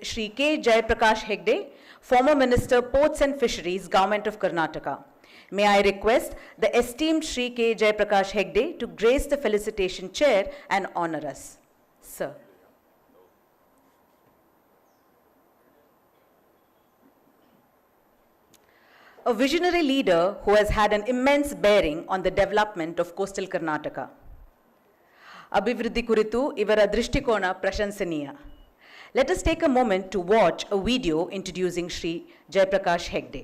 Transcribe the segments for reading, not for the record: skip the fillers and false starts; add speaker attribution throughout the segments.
Speaker 1: Shri K. Jayaprakash Hegde, former Minister, Ports and Fisheries, Government of Karnataka. May I request the esteemed Shri K. Jayaprakash Hegde to grace the felicitation chair and honor us. Sir. A visionary leader who has had an immense bearing on the development of coastal Karnataka. ಅಭಿವೃದ್ಧಿ ಕುರಿತು ಇವರ ದೃಷ್ಟಿಕೋನ ಪ್ರಶಂಸನೀಯ. Let us take a moment to watch a video introducing Shri Jayaprakash Hegde.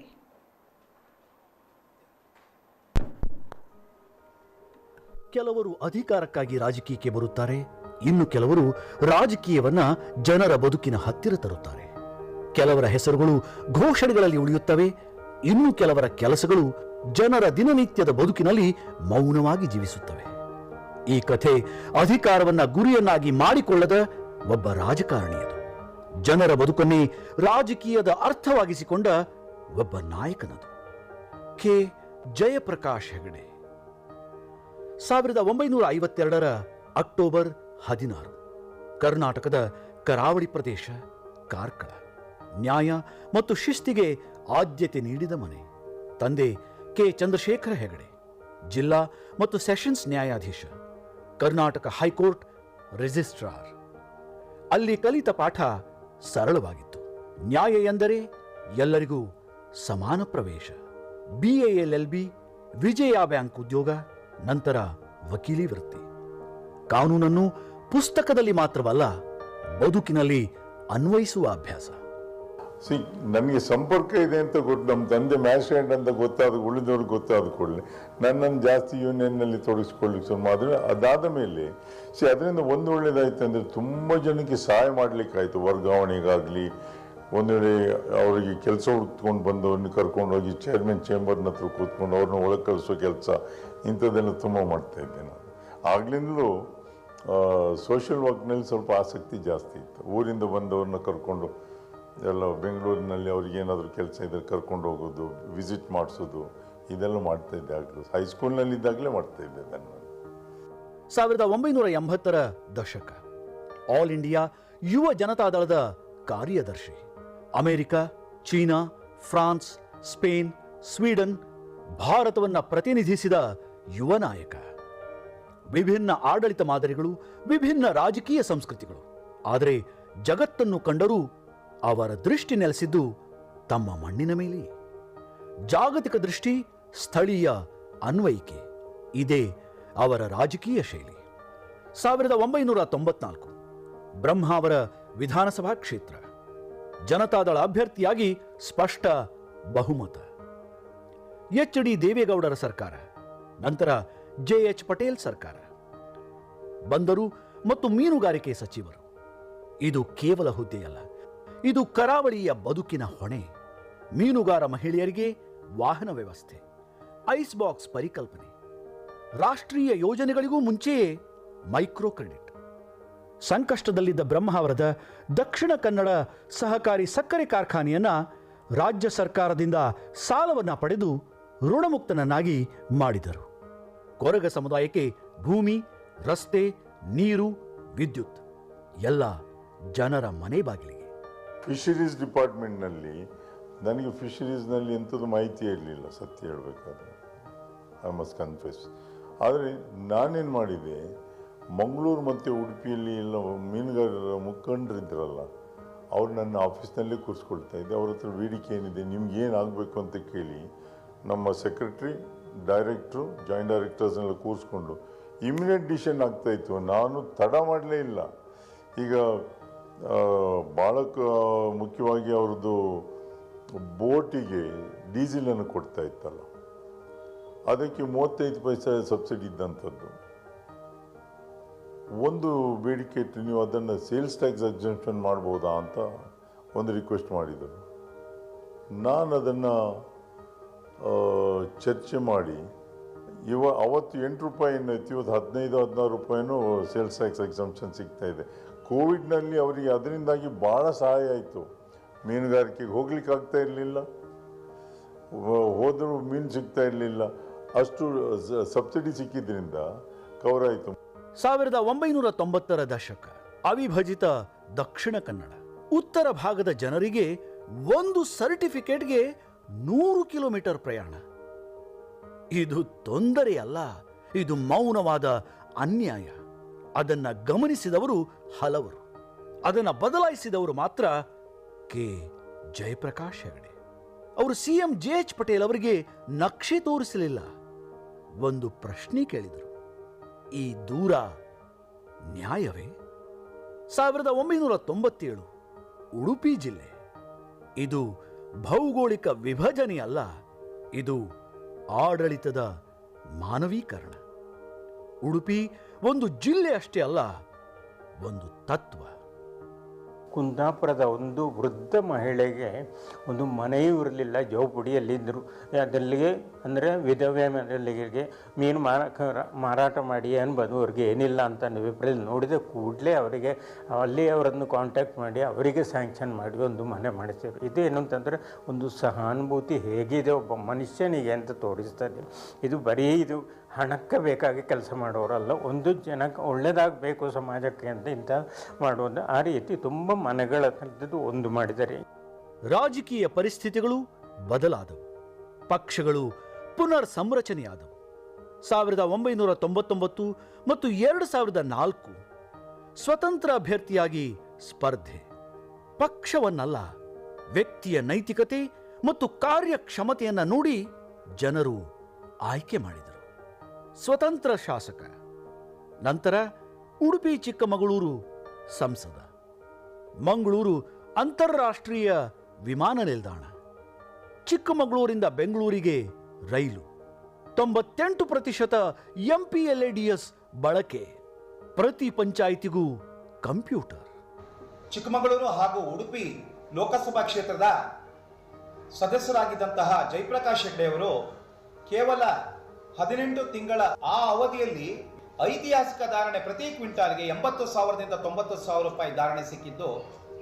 Speaker 2: ಕೆಲವರು ಅಧಿಕಾರಕ್ಕಾಗಿ ರಾಜಕೀಯಕ್ಕೆ ಬರುತ್ತಾರೆ, ಇನ್ನು ಕೆಲವರು ರಾಜಕೀಯವನ್ನ ಜನರ ಬದುಕಿನ ಹತ್ತಿರ ತರುತ್ತಾರೆ. ಕೆಲವರ ಹೆಸರುಗಳು ಘೋಷಣೆಗಳಲ್ಲಿ ಉಳಿಯುತ್ತವೆ, ಇನ್ನು ಕೆಲವರ ಕೆಲಸಗಳು ಜನರ ದಿನನಿತ್ಯದ ಬದುಕಿನಲ್ಲಿ ಮೌನವಾಗಿ ಜೀವಿಸುತ್ತವೆ. ಈ ಕಥೆ ಅಧಿಕಾರವನ್ನ ಗುರಿಯನ್ನಾಗಿ ಮಾಡಿಕೊಳ್ಳದ ಒಬ್ಬ ರಾಜಕಾರಣಿಯದು. ಜನರ ಬದುಕನ್ನೇ ರಾಜಕೀಯದ ಅರ್ಥವಾಗಿಸಿಕೊಂಡ ಒಬ್ಬ ನಾಯಕನದು. ಕೆ. ಜಯಪ್ರಕಾಶ್ ಹೆಗಡೆ. 1952ರ ಅಕ್ಟೋಬರ್ 16, ಕರ್ನಾಟಕದ ಕರಾವಳಿ ಪ್ರದೇಶ ಕಾರ್ಕಳ. ನ್ಯಾಯ ಮತ್ತು ಶಿಸ್ತಿಗೆ ಆದ್ಯತೆ ನೀಡಿದ ಮನೆ. ತಂದೆ ಕೆ. ಚಂದ್ರಶೇಖರ ಹೆಗಡೆ, ಜಿಲ್ಲಾ ಮತ್ತು ಸೆಷನ್ಸ್ ನ್ಯಾಯಾಧೀಶ, ಕರ್ನಾಟಕ ಹೈಕೋರ್ಟ್ ರಿಜಿಸ್ಟ್ರಾರ್. ಅಲ್ಲಿ ಕಲಿತ ಪಾಠ ಸರಳವಾಗಿತ್ತು. ನ್ಯಾಯ ಎಂದರೆ ಎಲ್ಲರಿಗೂ ಸಮಾನ ಪ್ರವೇಶ. BA LLB, ವಿಜಯ ಬ್ಯಾಂಕ್ ಉದ್ಯೋಗ, ನಂತರ ವಕೀಲಿ ವೃತ್ತಿ. ಕಾನೂನನ್ನು ಪುಸ್ತಕದಲ್ಲಿ ಮಾತ್ರವಲ್ಲ, ಬದುಕಿನಲ್ಲಿ ಅನ್ವಯಿಸುವ ಅಭ್ಯಾಸ.
Speaker 3: ನನಗೆ ಸಂಪರ್ಕ ಇದೆ ಅಂತ ಗೊತ್ತು, ನಮ್ಮ ತಂದೆ ಮ್ಯಾಜಿಸ್ಟ್ರೇಟ್ ಅಂತ ಗೊತ್ತಾದ ಉಳಿದವ್ರಿಗೆ ಗೊತ್ತಾದ ಕೂಡಲೇ ನನ್ನನ್ನು ಜಾಸ್ತಿ ಯೂನಿಯನ್ನಲ್ಲಿ ತೊಡಗಿಸ್ಕೊಳ್ಳಿಕ್ಕೆ ಶುರು ಮಾಡಿದ್ರೆ, ಅದಾದ ಮೇಲೆ ಅದರಿಂದ ಒಂದು ಒಳ್ಳೇದಾಯ್ತು ಅಂದರೆ ತುಂಬ ಜನಕ್ಕೆ ಸಹಾಯ ಮಾಡಲಿಕ್ಕಾಯ್ತು. ವರ್ಗಾವಣೆಗಾಗಲಿ, ಒಂದು ವೇಳೆ ಅವರಿಗೆ ಕೆಲಸ ಹುಡ್ಕೊಂಡು ಬಂದವ್ರನ್ನ ಕರ್ಕೊಂಡೋಗಿ ಚೇರ್ಮನ್ ಚೇಂಬರ್ನ ಹತ್ರ ಕೂತ್ಕೊಂಡು ಅವ್ರನ್ನ ಒಳಗೆ ಕಳಿಸೋ ಕೆಲಸ, ಇಂಥದ್ದೆಲ್ಲ ತುಂಬ ಮಾಡ್ತಾಯಿದ್ದೆ ನಾನು. ಆಗ್ಲಿಂದಲೂ ಸೋಷಿಯಲ್ ವರ್ಕ್ನಲ್ಲಿ ಸ್ವಲ್ಪ ಆಸಕ್ತಿ ಜಾಸ್ತಿ ಇತ್ತು. ಊರಿಂದ ಬಂದವ್ರನ್ನ ಕರ್ಕೊಂಡು ಎಲ್ಲ ಬೆಂಗಳೂರಿನಲ್ಲಿ ಅವ್ರಿಗೆ ಏನಾದರೂ ಕೆಲಸ ಇದ್ದರೆ ಕರ್ಕೊಂಡು ಹೋಗೋದು, ವಿಸಿಟ್ ಮಾಡಿಸೋದು, ಇದೆಲ್ಲ ಮಾಡ್ತಾಯಿದ್ದೆ. ಆಗಲೂ ಹೈಸ್ಕೂಲ್ನಲ್ಲಿದ್ದಾಗಲೇ ಮಾಡ್ತಾಯಿದ್ದೆ ನಾನು.
Speaker 2: 1980ರ ದಶಕ. ಆಲ್ ಇಂಡಿಯಾ ಯುವ ಜನತಾದಳದ ಕಾರ್ಯದರ್ಶಿ. America, China, France, Spain, Sweden, ಭಾರತವನ್ನು ಪ್ರತಿನಿಧಿಸಿದ ಯುವ ನಾಯಕ. ವಿಭಿನ್ನ ಆಡಳಿತ ಮಾದರಿಗಳು, ವಿಭಿನ್ನ ರಾಜಕೀಯ ಸಂಸ್ಕೃತಿಗಳು. ಆದರೆ ಜಗತ್ತನ್ನು ಕಂಡರೂ ಅವರ ದೃಷ್ಟಿ ನೆಲೆಸಿದ್ದು ತಮ್ಮ ಮಣ್ಣಿನ ಮೇಲೆ. ಜಾಗತಿಕ ದೃಷ್ಟಿ, ಸ್ಥಳೀಯ ಅನ್ವಯಿಕೆ, ಇದೇ ಅವರ ರಾಜಕೀಯ ಶೈಲಿ. 1994 ಬ್ರಹ್ಮಾವರ ವಿಧಾನಸಭಾ ಕ್ಷೇತ್ರ. ಜನತಾದಳ ಅಭ್ಯರ್ಥಿಯಾಗಿ ಸ್ಪಷ್ಟ ಬಹುಮತ. HD ದೇವೇಗೌಡರ ಸರ್ಕಾರ, ನಂತರ JH ಪಟೇಲ್ ಸರ್ಕಾರ. ಬಂದರು ಮತ್ತು ಮೀನುಗಾರಿಕೆ ಸಚಿವರು. ಇದು ಕೇವಲ ಹುದ್ದೆಯಲ್ಲ, ಇದು ಕರಾವಳಿಯ ಬದುಕಿನ ಹೊಣೆ. ಮೀನುಗಾರ ಮಹಿಳೆಯರಿಗೆ ವಾಹನ ವ್ಯವಸ್ಥೆ, ಐಸ್ ಬಾಕ್ಸ್ ಪರಿಕಲ್ಪನೆ, ರಾಷ್ಟ್ರೀಯ ಯೋಜನೆಗಳಿಗೂ ಮುಂಚೆಯೇ ಮೈಕ್ರೋ ಕ್ರೆಡಿಟ್. ಸಂಕಷ್ಟದಲ್ಲಿದ್ದ ಬ್ರಹ್ಮಾವರದ ದಕ್ಷಿಣ ಕನ್ನಡ ಸಹಕಾರಿ ಸಕ್ಕರೆ ಕಾರ್ಖಾನೆಯನ್ನ ರಾಜ್ಯ ಸರ್ಕಾರದಿಂದ ಸಾಲವನ್ನು ಪಡೆದು ಋಣಮುಕ್ತನನ್ನಾಗಿ ಮಾಡಿದರು. ಕೊರಗ ಸಮುದಾಯಕ್ಕೆ ಭೂಮಿ, ರಸ್ತೆ, ನೀರು, ವಿದ್ಯುತ್ ಎಲ್ಲ ಜನರ ಮನೆ ಬಾಗಿಲಿಗೆ.
Speaker 3: ಫಿಶರೀಸ್ ಡಿಪಾರ್ಟ್ಮೆಂಟ್ನಲ್ಲಿ ನನಗೆ ಫಿಶರೀಸ್ನಲ್ಲಿ ಎಂಥದ್ದು ಮಾಹಿತಿ ಇರಲಿಲ್ಲ, ಸತ್ಯ ಹೇಳಬೇಕಾದ್ರೆ. I must confess. ಆದರೆ ನಾನೇನು ಮಾಡಿದೆ, ಮಂಗಳೂರು ಮತ್ತು ಉಡುಪಿಯಲ್ಲಿ ಎಲ್ಲ ಮೀನುಗಾರರ ಮುಖಂಡರಿದ್ದರಲ್ಲ, ಅವ್ರು ನನ್ನ ಆಫೀಸ್ನಲ್ಲೇ ಕೂರಿಸ್ಕೊಳ್ತಾ ಇದ್ದೆ. ಅವ್ರ ಹತ್ರ ಬೇಡಿಕೆ ಏನಿದೆ, ನಿಮ್ಗೆ ಏನು ಆಗಬೇಕು ಅಂತ ಕೇಳಿ ನಮ್ಮ ಸೆಕ್ರೆಟ್ರಿ, ಡೈರೆಕ್ಟ್ರು, ಜಾಯಿಂಟ್ ಡೈರೆಕ್ಟರ್ಸ್ನೆಲ್ಲ ಕೂರಿಸ್ಕೊಂಡು ಇಮಿಡಿಯೇಟ್ ಡಿಸಿಷನ್ ಆಗ್ತಾಯಿತ್ತು. ನಾನು ತಡ ಮಾಡಲೇ ಇಲ್ಲ. ಈಗ ಭಾಳ ಮುಖ್ಯವಾಗಿ ಅವ್ರದ್ದು ಬೋಟಿಗೆ ಡೀಸೆಲನ್ನು ಕೊಡ್ತಾ ಇತ್ತಲ್ಲ, ಅದಕ್ಕೆ 35 ಪೈಸೆ ಸಬ್ಸಿಡಿ ಇದ್ದಂಥದ್ದು. ಒಂದು ಬೇಡಿಕೆ ಇಟ್ಟು ನೀವು ಅದನ್ನು ಸೇಲ್ಸ್ ಟ್ಯಾಕ್ಸ್ ಎಕ್ಸೆಂಪ್ಷನ್ ಮಾಡ್ಬೋದಾ ಅಂತ ಒಂದು ರಿಕ್ವೆಸ್ಟ್ ಮಾಡಿದರು. ನಾನು ಅದನ್ನು ಚರ್ಚೆ ಮಾಡಿ ಅವತ್ತು 8 ರೂಪಾಯಿ ಇತ್ತು, ಇವತ್ತು 15-16 ರೂಪಾಯಿನೂ ಸೇಲ್ಸ್ ಟ್ಯಾಕ್ಸ್ ಎಕ್ಸೆಂಪ್ಷನ್ ಸಿಗ್ತಾಯಿದೆ. ಕೋವಿಡ್ನಲ್ಲಿ ಅವರಿಗೆ ಅದರಿಂದಾಗಿ ಭಾಳ ಸಹಾಯ ಆಯಿತು. ಮೀನುಗಾರಿಕೆಗೆ ಹೋಗ್ಲಿಕ್ಕೆ ಆಗ್ತಾ ಇರಲಿಲ್ಲ, ಹೋದರೂ ಮೀನು ಸಿಗ್ತಾ ಇರಲಿಲ್ಲ, ಅಷ್ಟು ಸಬ್ಸಿಡಿ ಸಿಕ್ಕಿದ್ರಿಂದ ಕವರ್ ಆಯಿತು.
Speaker 2: 1990ರ ದಶಕ. ಅವಿಭಜಿತ ದಕ್ಷಿಣ ಕನ್ನಡ, ಉತ್ತರ ಭಾಗದ ಜನರಿಗೆ ಒಂದು ಸರ್ಟಿಫಿಕೇಟ್ಗೆ 100 ಕಿಲೋಮೀಟರ್ ಪ್ರಯಾಣ. ಇದು ತೊಂದರೆಯಲ್ಲ, ಇದು ಮೌನವಾದ ಅನ್ಯಾಯ. ಅದನ್ನು ಗಮನಿಸಿದವರು ಹಲವರು, ಅದನ್ನು ಬದಲಾಯಿಸಿದವರು ಮಾತ್ರ ಕೆ ಜಯಪ್ರಕಾಶ್ ಹೆಗಡೆ. ಅವರು ಸಿಎಂ JH ಪಟೇಲ್ ಅವರಿಗೆ ನಕ್ಷೆ ತೋರಿಸಲಿಲ್ಲ, ಒಂದು ಪ್ರಶ್ನೆ ಕೇಳಿದರು. ಈ ದೂರ ನ್ಯಾಯವೇ? 1997 ಉಡುಪಿ ಜಿಲ್ಲೆ. ಇದು ಭೌಗೋಳಿಕ ವಿಭಜನೆಯಲ್ಲ, ಇದು ಆಡಳಿತದ ಮಾನವೀಕರಣ. ಉಡುಪಿ ಒಂದು ಜಿಲ್ಲೆ ಅಷ್ಟೇ ಅಲ್ಲ, ಒಂದು ತತ್ವ.
Speaker 4: ಕುಂದಾಪುರದ ಒಂದು ವೃದ್ಧ ಮಹಿಳೆಗೆ ಒಂದು ಮನೆಯೂ ಇರಲಿಲ್ಲ, ಜೌಪುಡಿಯಲ್ಲಿದ್ದರು. ಅದಲ್ಲಿಗೆ ಅಂದರೆ ವಿಧವೆ ಮನೆಗಳಿಗೆ ಮೀನು ಮಾರಾಟ ಮಾಡಿ ಅನ್ಬೋದು, ಅವ್ರಿಗೆ ಏನಿಲ್ಲ ಅಂತ ವಿಪರೀತ ನೋಡಿದ ಕೂಡಲೇ ಅವರಿಗೆ ಅಲ್ಲಿ ಅವರನ್ನು ಕಾಂಟ್ಯಾಕ್ಟ್ ಮಾಡಿ ಅವರಿಗೆ ಸ್ಯಾಂಕ್ಷನ್ ಮಾಡಿ ಒಂದು ಮನೆ ಮಾಡಿಸಿದ್ರು. ಇದೇನು ಅಂತಂದರೆ ಒಂದು ಸಹಾನುಭೂತಿ ಹೇಗಿದೆ ಒಬ್ಬ ಮನುಷ್ಯನಿಗೆ ಅಂತ ತೋರಿಸ್ತದೆ. ಇದು ಬರೀ ಇದು ಹಣಕ್ಕೆ ಬೇಕಾಗಿ ಕೆಲಸ ಮಾಡೋರಲ್ಲ, ಒಂದು ಜನಕ್ಕೆ ಒಳ್ಳೆಯದಾಗಬೇಕು ಸಮಾಜಕ್ಕೆ ಅಂತ ಇಂಥ ಮಾಡೋದು. ಆ ರೀತಿ ತುಂಬ ಮನೆಗಳ ಒಂದು ಮಾಡಿದ್ದಾರೆ.
Speaker 2: ರಾಜಕೀಯ ಪರಿಸ್ಥಿತಿಗಳು ಬದಲಾದವು, ಪಕ್ಷಗಳು ಪುನರ್ ಸಂರಚನೆಯಾದವು. 1999 ಮತ್ತು 2004 ಸ್ವತಂತ್ರ ಅಭ್ಯರ್ಥಿಯಾಗಿ ಸ್ಪರ್ಧೆ. ಪಕ್ಷವನ್ನಲ್ಲ, ವ್ಯಕ್ತಿಯ ನೈತಿಕತೆ ಮತ್ತು ಕಾರ್ಯಕ್ಷಮತೆಯನ್ನು ನೋಡಿ ಜನರು ಆಯ್ಕೆ ಮಾಡಿದರು. ಸ್ವತಂತ್ರ ಶಾಸಕ, ನಂತರ ಉಡುಪಿ ಚಿಕ್ಕಮಗಳೂರು ಸಂಸದ, ಮಂಗಳೂರು ಅಂತಾರಾಷ್ಟ್ರೀಯ ವಿಮಾನ ನಿಲ್ದಾಣ, ಚಿಕ್ಕಮಗಳೂರಿಂದ ಬೆಂಗಳೂರಿಗೆ ರೈಲು, 98% MPLADS ಬಳಕೆ, ಪ್ರತಿ ಪಂಚಾಯಿತಿಗೂ ಕಂಪ್ಯೂಟರ್.
Speaker 5: ಚಿಕ್ಕಮಗಳೂರು ಹಾಗೂ ಉಡುಪಿ ಲೋಕಸಭಾ ಕ್ಷೇತ್ರದ ಸದಸ್ಯರಾಗಿದ್ದಂತಹ ಜಯಪ್ರಕಾಶ್ ಹೆಗಡೆ ಅವರು ಕೇವಲ 18 ತಿಂಗಳ ಆ ಅವಧಿಯಲ್ಲಿ ಐತಿಹಾಸಿಕ ಧಾರಣೆ ಪ್ರತಿ ಕ್ವಿಂಟಾಲ್ಗೆ 80,000ದಿಂದ 90,000 ರೂಪಾಯಿ ಧಾರಣೆ ಸಿಕ್ಕಿದ್ದು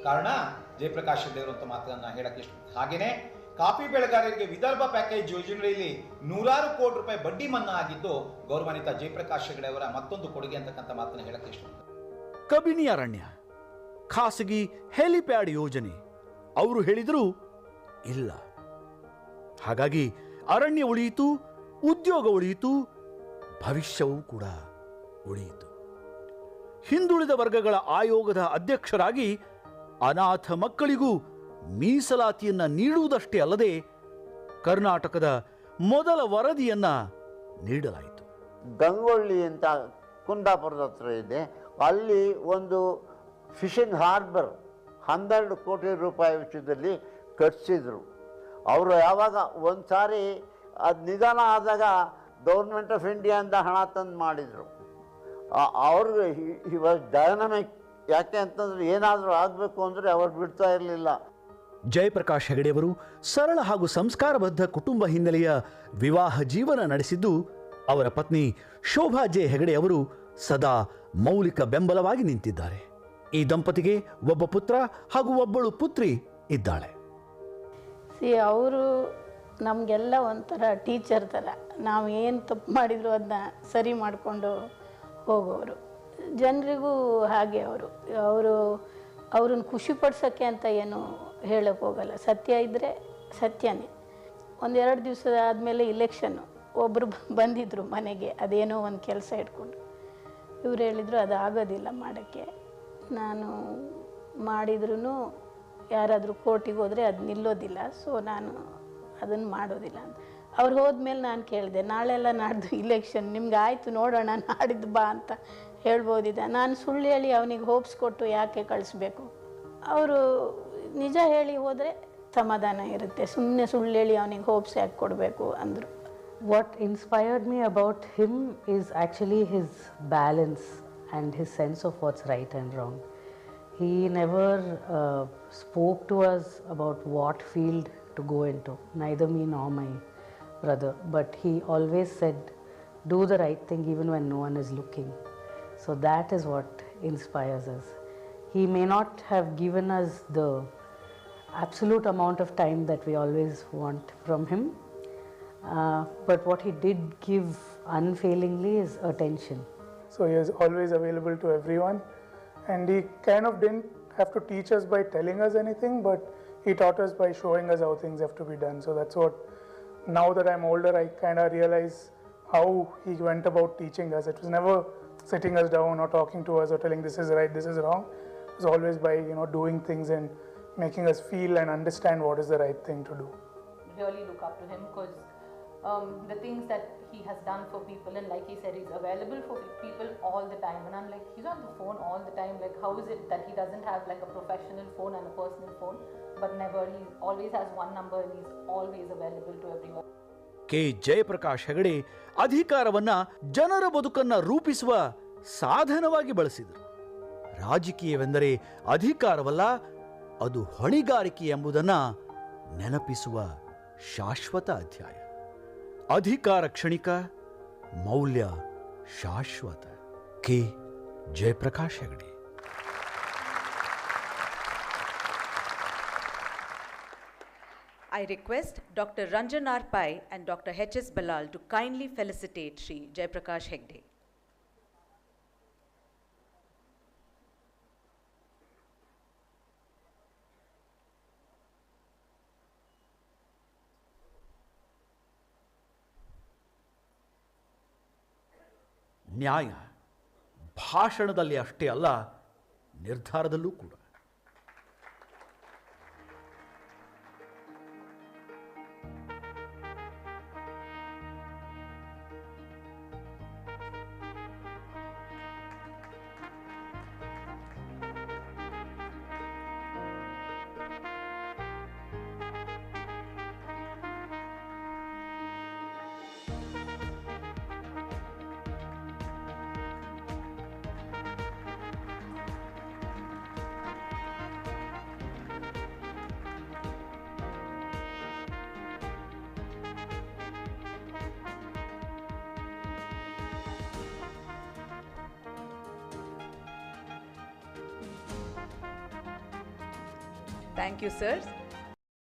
Speaker 5: ಕಾರಣ ಜಯಪ್ರಕಾಶ್ ಹೆಗಡೆ ಅವರು ಅಂತ ಮಾತನ್ನ ಹೇಳಕ್ಕೆ ಇಷ್ಟ. ಹಾಗೇನೆ ಕಾಫಿ ಬೆಳೆಗಾರರಿಗೆ ವಿದರ್ಭ ಪ್ಯಾಕೇಜ್ ಯೋಜನೆಯಲ್ಲಿ 100 ಕೋಟಿ ರೂಪಾಯಿ ಬಡ್ಡಿ ಮನ್ನಾ ಆಗಿದ್ದು ಗೌರವಾನ್ವಿತ ಜಯಪ್ರಕಾಶ್ ಹೆಗಡೆ ಅವರ ಮತ್ತೊಂದು ಕೊಡುಗೆ ಅಂತಕ್ಕಂಥ ಮಾತನ್ನ ಹೇಳಕ್ಕೆ ಇಷ್ಟ.
Speaker 2: ಕಬಿನಿ ಅರಣ್ಯ, ಖಾಸಗಿ ಹೆಲಿಪ್ಯಾಡ್ ಯೋಜನೆ ಅವರು ಹೇಳಿದರು ಇಲ್ಲ. ಹಾಗಾಗಿ ಅರಣ್ಯ ಉಳಿಯಿತು, ಉದ್ಯೋಗ ಉಳಿಯಿತು, ಭವಿಷ್ಯವೂ ಕೂಡ ಉಳಿಯಿತು. ಹಿಂದುಳಿದ ವರ್ಗಗಳ ಆಯೋಗದ ಅಧ್ಯಕ್ಷರಾಗಿ ಅನಾಥ ಮಕ್ಕಳಿಗೂ ಮೀಸಲಾತಿಯನ್ನ ನೀಡುವುದಷ್ಟೇ ಅಲ್ಲದೆ ಕರ್ನಾಟಕದ ಮೊದಲ ವರದಿಯನ್ನ ನೀಡಲಾಯಿತು.
Speaker 6: ಗಂಗೊಳ್ಳಿ ಅಂತ ಕುಂದಾಪುರದ ಹತ್ರ ಇದೆ, ಅಲ್ಲಿ ಒಂದು ಫಿಶಿಂಗ್ ಹಾರ್ಬರ್ 12 ಕೋಟಿ ರೂಪಾಯಿ ವೆಚ್ಚದಲ್ಲಿ ಕಟ್ಟಿಸಿದ್ರು. ಅವರು ಯಾವಾಗ ಒಂದು ಸಾರಿ ಅದು ನಿಧಾನ ಆದಾಗ ಗೌರ್ಮೆಂಟ್ ಆಫ್ ಇಂಡಿಯಾ ಅಂತ ಹಣ ತಂದು ಮಾಡಿದರು. ಅವ್ರಿಗೆ ಇವಾಗ ಡೈನಮಿಕ್, ಯಾಕೆ ಅಂತಂದರೆ ಏನಾದರೂ ಆಗಬೇಕು ಅಂದರೆ ಅವ್ರು ಬಿಡ್ತಾ ಇರಲಿಲ್ಲ.
Speaker 2: ಜಯಪ್ರಕಾಶ್ ಹೆಗಡೆಯವರು ಸರಳ ಹಾಗೂ ಸಂಸ್ಕಾರಬದ್ಧ ಕುಟುಂಬ ಹಿನ್ನೆಲೆಯ ವಿವಾಹ ಜೀವನ ನಡೆಸಿದ್ದು ಅವರ ಪತ್ನಿ ಶೋಭಾ ಜೆ ಹೆಗಡೆ ಅವರು ಸದಾ ಮೌಲಿಕ ಬೆಂಬಲವಾಗಿ ನಿಂತಿದ್ದಾರೆ. ಈ ದಂಪತಿಗೆ ಒಬ್ಬ ಪುತ್ರ ಹಾಗೂ ಒಬ್ಬಳು ಪುತ್ರಿ ಇದ್ದಾಳೆ.
Speaker 7: ಅವರು ನಮಗೆಲ್ಲ ಒಂಥರ ಟೀಚರ್ ಥರ. ನಾವು ಏನು ತಪ್ಪು ಮಾಡಿದ್ರು ಅದನ್ನ ಸರಿ ಮಾಡಿಕೊಂಡು ಹೋಗೋರು. ಜನರಿಗೂ ಹಾಗೆ ಅವರು ಅವ್ರನ್ನ ಖುಷಿಪಡ್ಸೋಕ್ಕೆ ಅಂತ ಏನು ಹೇಳೋಕ್ಕೆ ಹೋಗಲ್ಲ. ಸತ್ಯ ಇದ್ದರೆ ಸತ್ಯನೇ. 1-2 ದಿವಸ ಆದಮೇಲೆ ಇಲೆಕ್ಷನ್ನು, ಒಬ್ಬರು ಬಂದಿದ್ದರು ಮನೆಗೆ, ಅದೇನೋ ಒಂದು ಕೆಲಸ ಇಟ್ಕೊಂಡು. ಇವ್ರು ಹೇಳಿದರು ಅದು ಆಗೋದಿಲ್ಲ ಮಾಡೋಕ್ಕೆ, ನಾನು ಮಾಡಿದ್ರೂ ಯಾರಾದರೂ ಕೋರ್ಟಿಗೆ ಹೋದರೆ ಅದು ನಿಲ್ಲೋದಿಲ್ಲ, ಸೊ ನಾನು ಅದನ್ನು ಮಾಡೋದಿಲ್ಲ ಅಂತ. ಅವ್ರು ಹೋದ್ಮೇಲೆ ನಾನು ಕೇಳಿದೆ, ನಾಳೆಲ್ಲ ನಾಡ್ದು ಇಲೆಕ್ಷನ್, ನಿಮ್ಗೆ ಆಯಿತು ನೋಡೋಣ, ನಾಡಿದ್ದು ಬಾ ಅಂತ ಹೇಳ್ಬೋದಿದ್ದ. ನಾನು ಸುಳ್ಳು ಹೇಳಿ ಅವನಿಗೆ ಹೋಪ್ಸ್ ಕೊಟ್ಟು ಯಾಕೆ ಕಳಿಸ್ಬೇಕು? ಅವರು ನಿಜ ಹೇಳಿ ಹೋದರೆ ಸಮಾಧಾನ ಇರುತ್ತೆ, ಸುಮ್ಮನೆ ಸುಳ್ಳು ಹೇಳಿ ಅವನಿಗೆ ಹೋಪ್ಸ್ ಯಾಕೆ ಕೊಡಬೇಕು ಅಂದರು.
Speaker 8: What inspired me about him is actually his balance and his sense of what's right and wrong. He never spoke to us about what field to go into, neither me nor my brother, but he always said, do the right thing even when no one is looking. So that is what inspires us. He may not have given us the absolute amount of time that we always want from him, but what he did give unfailingly is attention.
Speaker 9: So he was always available to everyone, and he kind of didn't have to teach us by telling us anything, but he taught us by showing us how things have to be done. So that's what, now that I'm older, I kind of realize how he went about teaching us. It was never sitting us down or talking to us or telling this is right, this is wrong. It was always by, doing things and making us feel and understand what is the right thing to do.
Speaker 10: Really look up to him because the things that he has done for people, and like he said, he's available for people all the time, and I'm like, he's on the phone all the time, like how is it that he doesn't have like a professional phone and a personal phone, but never, he always has one number and he's always available to everyone.
Speaker 2: K Jayaprakash Hegde ಅಧಿಕಾರವನ್ನ ಜನರ ಬದುಕನ್ನ ರೂಪಿಸುವ ಸಾಧನವಾಗಿ ಬಳಸಿದರು. ರಾಜಕೀಯವೆಂದರೆ ಅಧಿಕಾರವಲ್ಲ, ಅದು ಹೊಣೆಗಾರಿಕೆ ಎಂಬುದನ್ನು ನೆನಪಿಸುವ ಶಾಶ್ವತ ಅಧ್ಯಾಯ. ಅಧಿಕಾರ ಕ್ಷಣಿಕ, ಮೌಲ್ಯ ಶಾಶ್ವತ. K Jayaprakash Hegde.
Speaker 1: I request Dr. Ranjan R. Pai and Dr. H.S. Balal to kindly felicitate Shri Jayaprakash Hegde.
Speaker 2: ನ್ಯಾಯ ಭಾಷಣದಲ್ಲಿ ಅಷ್ಟೇ ಅಲ್ಲ, ನಿರ್ಧಾರದಲ್ಲೂ ಕೂಡ.
Speaker 1: Thank you, sirs.